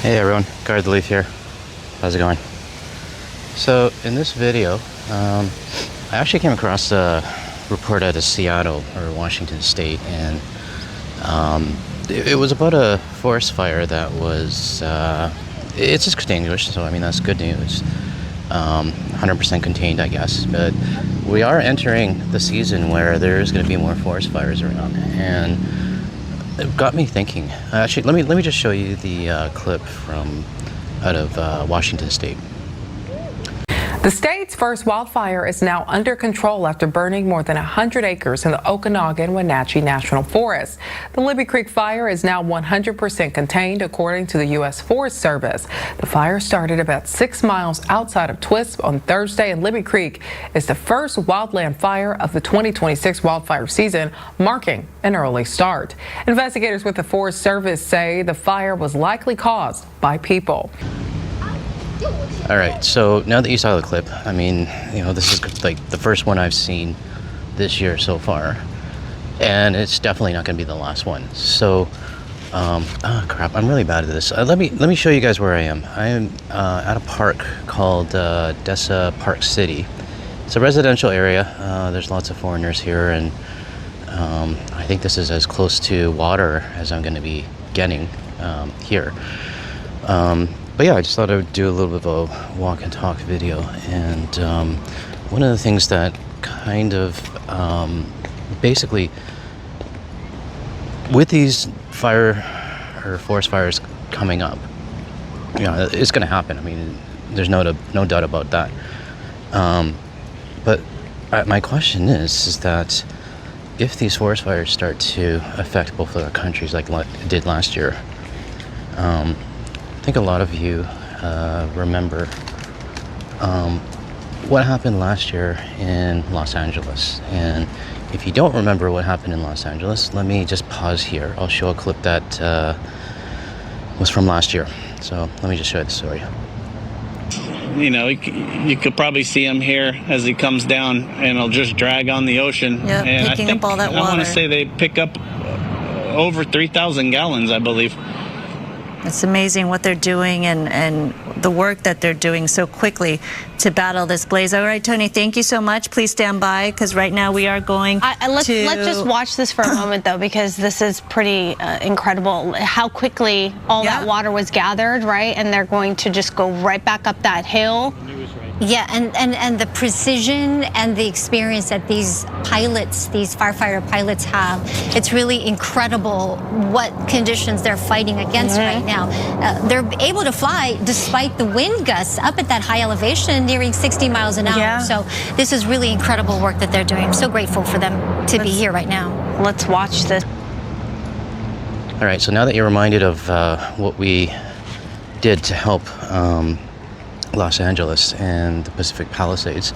Hey everyone, Guard the Leaf here. How's it going? So in this video, I actually came across a report out of Seattle or Washington State, and it was about a forest fire that was it's extinguished. So I mean that's good news. 100% contained, I guess. But we are entering the season where there's going to be more forest fires around, and it got me thinking. Actually, let me just show you the clip from out of Washington State. The state's first wildfire is now under control after burning more than 100 acres in the Okanagan-Wenatchee National Forest. The Libby Creek fire is now 100% contained, according to the U.S. Forest Service. The fire started about 6 miles outside of Twisp on Thursday, and Libby Creek is the first wildland fire of the 2026 wildfire season, marking an early start. Investigators with the Forest Service say the fire was likely caused by people. All right, so now that you saw the clip, I mean, you know, this is like the first one I've seen this year so far, and it's definitely not going to be the last one. So, oh crap, I'm really bad at this. Let me show you guys where I am. I am at a park called Dessa Park City. It's a residential area. There's lots of foreigners here, and I think this is as close to water as I'm going to be getting here. But yeah, I just thought I would do a little bit of a walk and talk video. And one of the things that kind of basically, with these fire or forest fires coming up, you know, it's going to happen. I mean, there's no doubt about that. But my question is that if these forest fires start to affect both of our countries like it did last year, I think a lot of you remember what happened last year in Los Angeles. And if you don't remember what happened in Los Angeles, let me just pause here. I'll show a clip that was from last year. So let me just show you the story. You know, you could probably see him here as he comes down, and he'll just drag on the ocean. Yeah, and picking up all that water. I want to say they pick up over 3,000 gallons, I believe. It's amazing what they're doing and the work that they're doing so quickly to battle this blaze. All right, Tony, thank you so much. Please stand by, because right now we are going let's just watch this for a moment, though, because this is pretty incredible how quickly all that water was gathered, right? And they're going to just go right back up that hill. Yeah, and the precision and the experience that these pilots, these firefighter pilots have, it's really incredible what conditions they're fighting against right now. They're able to fly despite the wind gusts up at that high elevation, nearing 60 miles an hour. Yeah. So this is really incredible work that they're doing. I'm so grateful for them to be here right now. Let's watch this. All right, so now that you're reminded of what we did to help Los Angeles and the Pacific Palisades,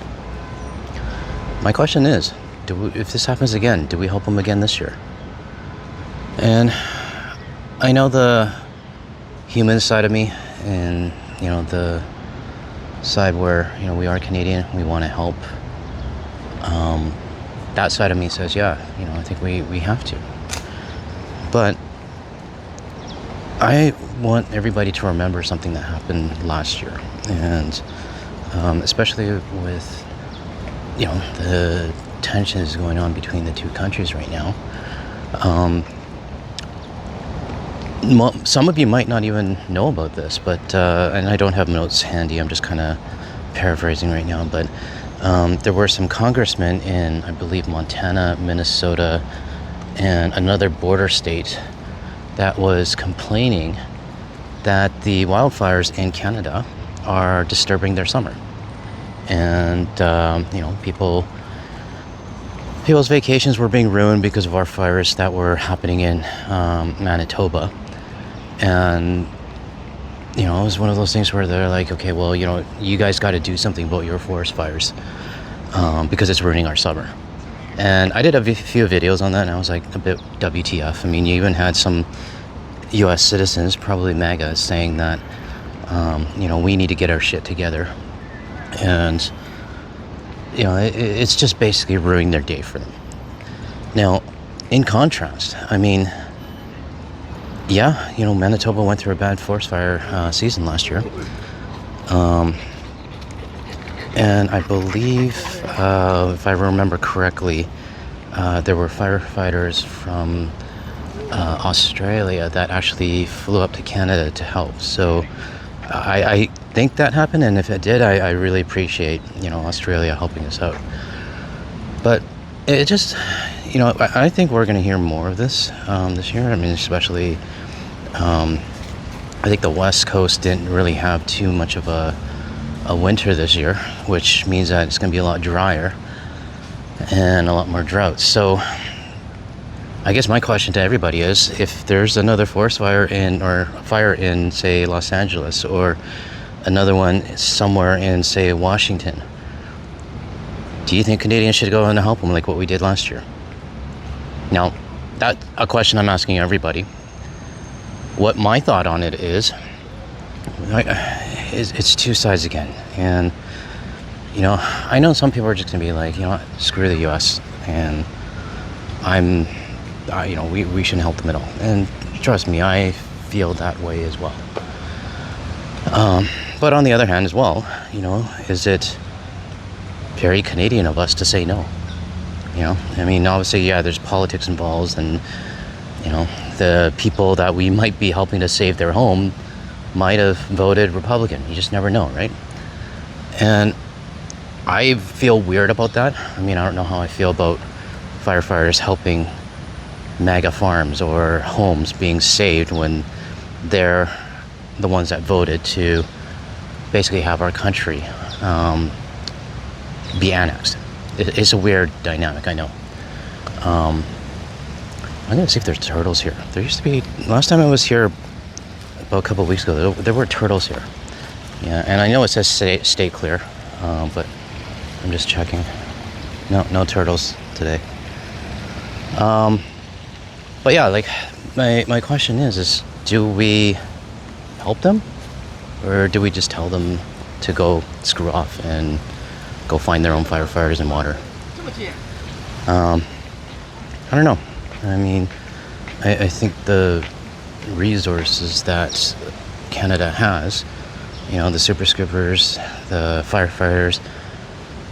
my question is, if this happens again, do we help them again this year? And I know the human side of me, and you know, the side where, you know, we are Canadian, we want to help. That side of me says, yeah, you know, I think we have to. But I want everybody to remember something that happened last year, and especially with, you know, the tensions going on between the two countries right now. Some of you might not even know about this, but and I don't have notes handy, I'm just kind of paraphrasing right now, but there were some congressmen in, I believe, Montana, Minnesota, and another border state that was complaining that the wildfires in Canada are disturbing their summer. And, you know, people's vacations were being ruined because of our fires that were happening in Manitoba. And, you know, it was one of those things where they're like, okay, well, you know, you guys got to do something about your forest fires because it's ruining our summer. And I did a few videos on that, and I was like a bit WTF. I mean, you even had some U.S. citizens, probably MAGA, saying that, you know, we need to get our shit together. And, you know, it's just basically ruining their day for them. Now, in contrast, I mean, Yeah, Manitoba went through a bad forest fire season last year. And I believe, if I remember correctly, there were firefighters from Australia that actually flew up to Canada to help. So I think that happened, and if it did, I really appreciate, Australia helping us out. But it just, I think we're going to hear more of this this year. I mean, especially, I think the West Coast didn't really have too much of a winter this year, which means that it's going to be a lot drier and a lot more drought. So I guess my question to everybody is, if there's another forest fire in, say, Los Angeles, or another one somewhere in, say, Washington, do you think Canadians should go in to help them like what we did last year? Now, that's a question I'm asking everybody. What my thought on it is it's two sides again. And, I know some people are just going to be like, screw the U.S. And we shouldn't help them at all. And trust me, I feel that way as well. But on the other hand as well, is it very Canadian of us to say no? I mean, obviously, yeah, there's politics involved, and, the people that we might be helping to save their home might have voted Republican. You just never know, right? And I feel weird about that. I mean, I don't know how I feel about firefighters helping mega farms or homes being saved when they're the ones that voted to basically have our country be annexed. It's a weird dynamic, I know. I'm gonna see if there's turtles here. There used to be, last time I was here about a couple of weeks ago, there were turtles here. Yeah, and I know it says stay clear, but I'm just checking. No turtles today. But yeah, like my question is do we help them, or do we just tell them to go screw off and go find their own firefighters and water? I don't know. I mean, I think the resources that Canada has, the super scoopers, the firefighters,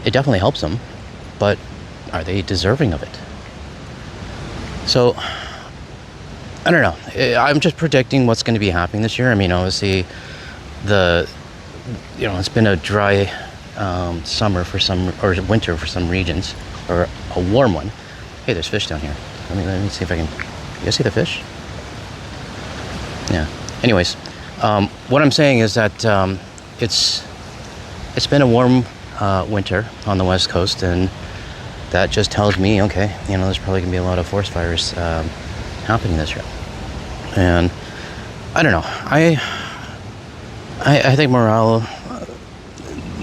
it definitely helps them, but are they deserving of it? So, I don't know. I'm just predicting what's going to be happening this year. I mean, obviously, it's been a dry summer or winter for some regions, or a warm one. Hey, there's fish down here. Let me see if I can. You guys see the fish? Yeah. Anyways, what I'm saying is that it's been a warm winter on the West Coast, and that just tells me, okay, there's probably gonna be a lot of forest fires happening this year. And I don't know. I think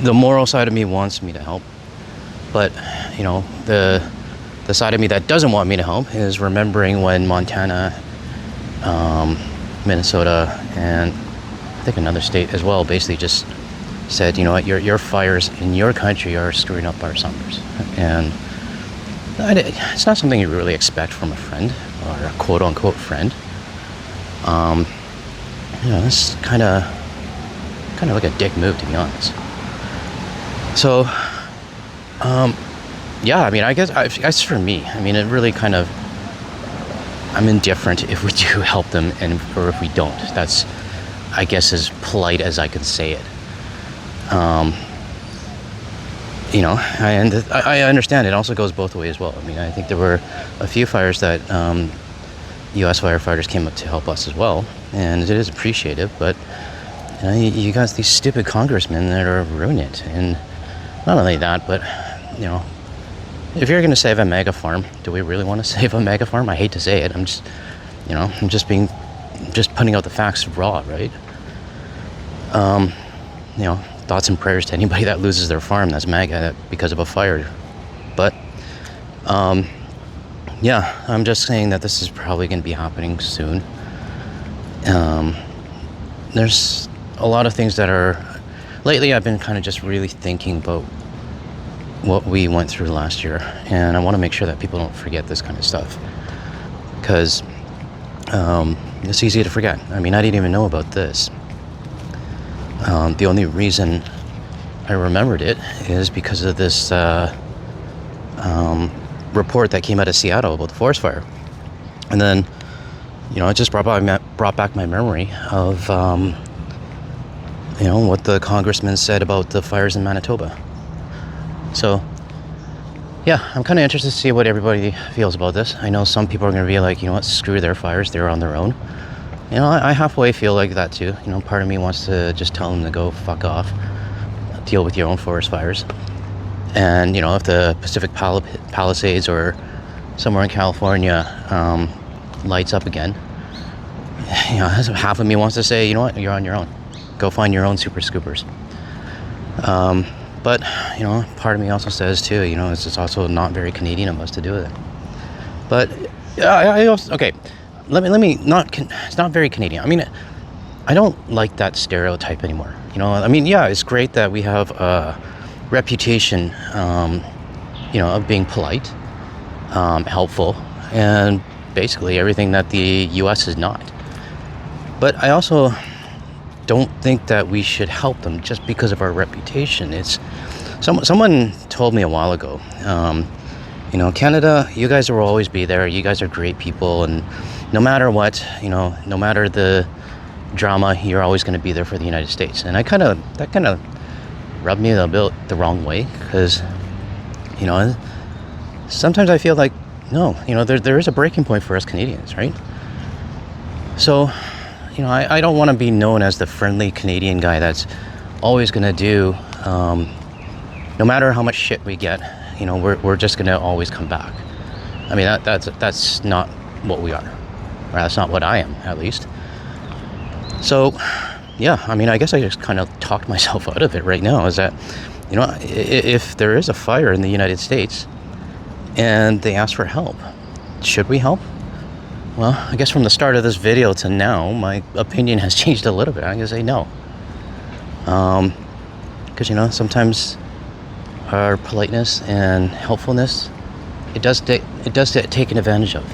the moral side of me wants me to help, but the side of me that doesn't want me to help is remembering when Montana, Minnesota, and I think another state as well basically just said, your fires in your country are screwing up our summers. And it's not something you really expect from a friend, or a quote unquote friend. It's kind of like a dick move, to be honest. So, yeah, I mean, I guess for me, I mean, it really kind of, I'm indifferent if we do help them or if we don't. That's, I guess, as polite as I can say it. And I understand it also goes both ways as well. I mean, I think there were a few fires that U.S. firefighters came up to help us as well, and it is appreciated, but you got these stupid congressmen that are ruining it. And not only that, but, if you're going to save a mega farm, do we really want to save a mega farm? I hate to say it. I'm just putting out the facts raw, right? Thoughts and prayers to anybody that loses their farm that's mega because of a fire. But, yeah, I'm just saying that this is probably going to be happening soon. There's a lot of things that are, lately I've been kind of just really thinking about what we went through last year, and I want to make sure that people don't forget this kind of stuff, because it's easy to forget. I mean, I didn't even know about this. The only reason I remembered it is because of this report that came out of Seattle about the forest fire. And then, it just brought back my memory of, what the congressman said about the fires in Manitoba. So, yeah, I'm kind of interested to see what everybody feels about this. I know some people are going to be like, screw their fires, they're on their own. I halfway feel like that too. Part of me wants to just tell them to go fuck off, deal with your own forest fires. And, if the Pacific Palisades or somewhere in California lights up again, half of me wants to say, you're on your own. Go find your own super scoopers. But, part of me also says too, it's just also not very Canadian of us to do it. But, I also, okay, let me not, it's not very Canadian. I mean, I don't like that stereotype anymore. It's great that we have a reputation, of being polite, helpful, and basically everything that the U.S. is not. But I also don't think that we should help them just because of our reputation. It's someone told me a while ago, Canada, you guys will always be there. You guys are great people, and no matter what, no matter the drama, you're always going to be there for the United States. And that kind of rubbed me a bit the wrong way, because sometimes I feel like no, there is a breaking point for us Canadians, right? So I don't want to be known as the friendly Canadian guy that's always going to do, no matter how much shit we get, we're just going to always come back. I mean, that's not what we are. Or that's not what I am, at least. So, yeah, I mean, I guess I just kind of talked myself out of it right now, is that, if there is a fire in the United States and they ask for help, should we help? Well, I guess from the start of this video to now, my opinion has changed a little bit. I'm going to say no. Because, sometimes our politeness and helpfulness, it does get taken advantage of.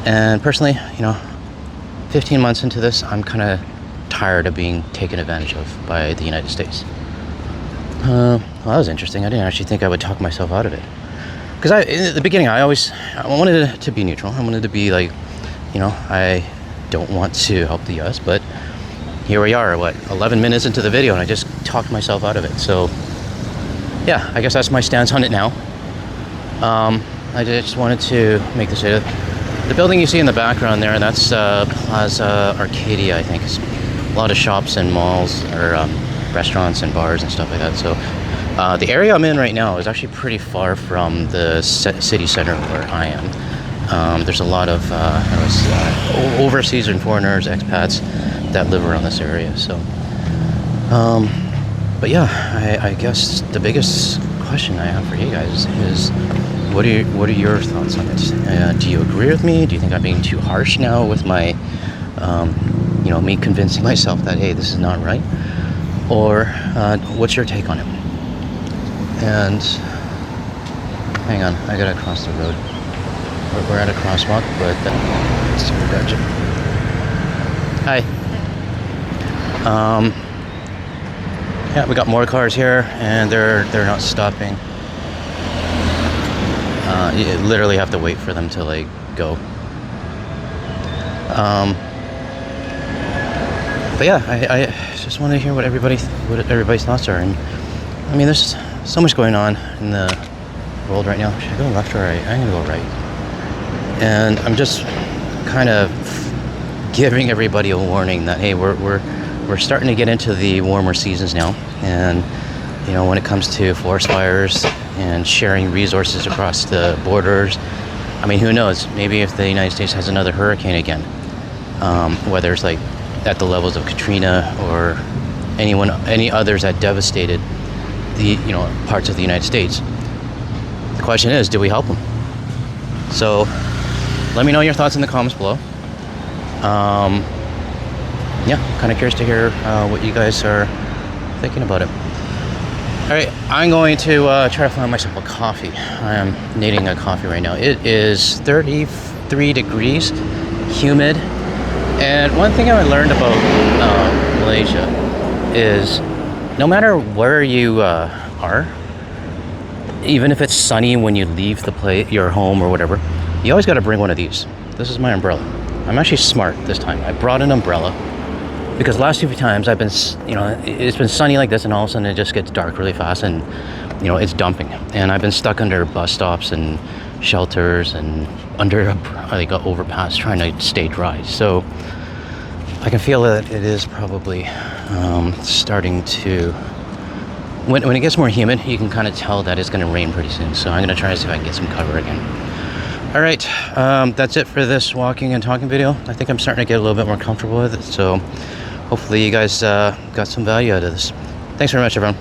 And personally, 15 months into this, I'm kind of tired of being taken advantage of by the United States. Well, that was interesting. I didn't actually think I would talk myself out of it. Because in the beginning, I wanted it to be neutral. I wanted to be like, I don't want to help the U.S., but here we are, 11 minutes into the video, and I just talked myself out of it. So, yeah, I guess that's my stance on it now. I just wanted to make this video. The building you see in the background there, that's Plaza Arcadia, I think. It's a lot of shops and malls, or restaurants and bars and stuff like that. So the area I'm in right now is actually pretty far from the city center where I am. There's a lot of overseas and foreigners, expats, that live around this area. So, but yeah, I guess the biggest question I have for you guys is, what are your thoughts on it? Do you agree with me? Do you think I'm being too harsh now with my, me convincing myself that, hey, this is not right? Or what's your take on it? And hang on, I gotta cross the road. We're at a crosswalk, but gotcha. Hi. Yeah, we got more cars here, and they're not stopping. You literally have to wait for them to go. But yeah, I just want to hear what everybody's thoughts are. And I mean, there's so much going on in the world right now. Should I go left or right? I'm gonna go right. And I'm just kind of giving everybody a warning that, hey, we're starting to get into the warmer seasons now, and when it comes to forest fires and sharing resources across the borders, I mean, who knows? Maybe if the United States has another hurricane again, whether it's at the levels of Katrina or any others that devastated the parts of the United States. The question is, do we help them? So let me know your thoughts in the comments below. Yeah, kind of curious to hear what you guys are thinking about it. All right, I'm going to try to find myself a coffee. I am needing a coffee right now. It is 33 degrees, humid, And one thing I learned about Malaysia is no matter where you are, even if it's sunny when you leave your home or whatever, you always got to bring one of these. This is my umbrella. I'm actually smart this time. I brought an umbrella because last few times I've been, it's been sunny like this, and all of a sudden it just gets dark really fast, and it's dumping. And I've been stuck under bus stops and shelters and under an overpass trying to stay dry. So I can feel that it is probably starting to, when it gets more humid, you can kind of tell that it's going to rain pretty soon. So I'm going to try to see if I can get some cover again. All right, that's it for this walking and talking video. I think I'm starting to get a little bit more comfortable with it. So hopefully you guys got some value out of this. Thanks very much, everyone.